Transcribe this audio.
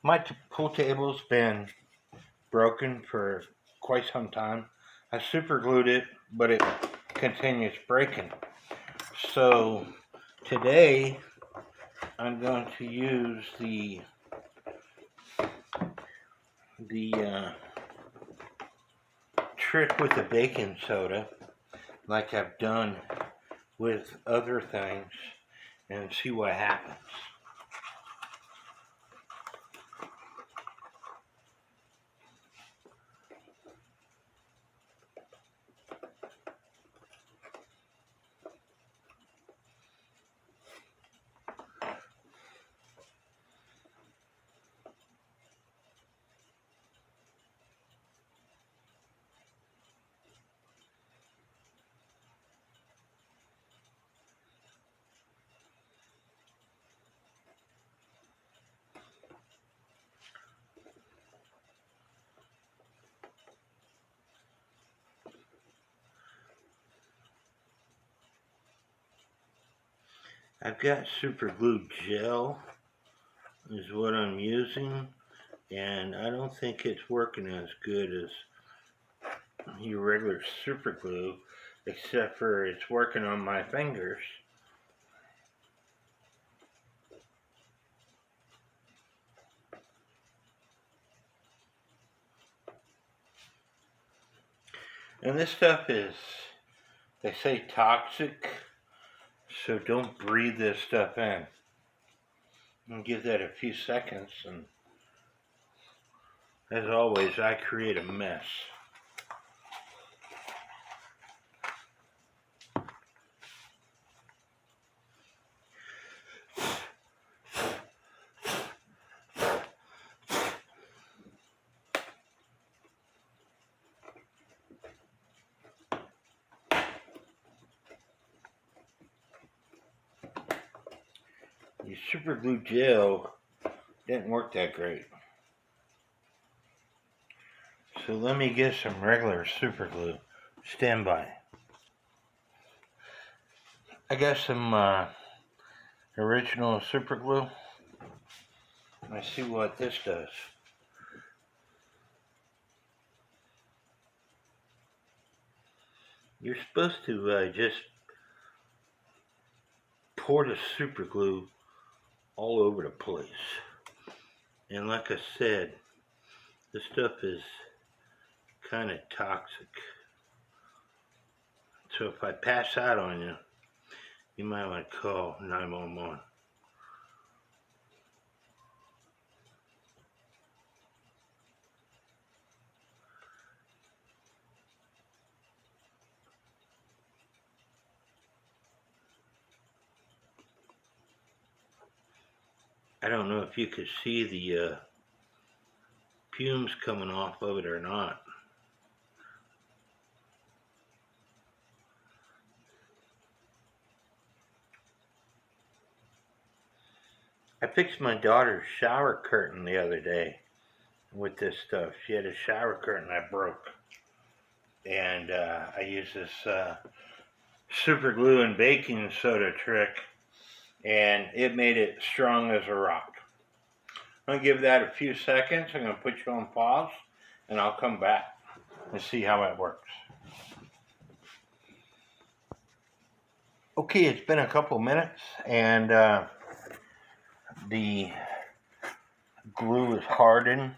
My pool table's been broken for quite some time. I super glued it, but it continues breaking. So today I'm going to use the trick with the baking soda, like I've done with other things, and see what happens. I've got super glue gel is what I'm using, and I don't think it's working as good as your regular super glue, except for it's working on my fingers. And this stuff is, they say, toxic, so don't breathe this stuff in. And give that a few seconds, and as always, I create a mess. The super glue gel didn't work that great. So let me get some regular super glue. Stand by. I got some original super glue. Let's see what this does. You're supposed to just pour the super glue all over the place. And like I said, this stuff is kind of toxic. So if I pass out on you, you might want to call 911. I don't know if you could see the fumes coming off of it or not. I fixed my daughter's shower curtain the other day with this stuff. She had a shower curtain I broke. And I used this super glue and baking soda trick, and it made it strong as a rock. I'm going to give that a few seconds. I'm going to put you on pause, and I'll come back and see how it works. Okay, it's been a couple minutes, and the glue is hardened,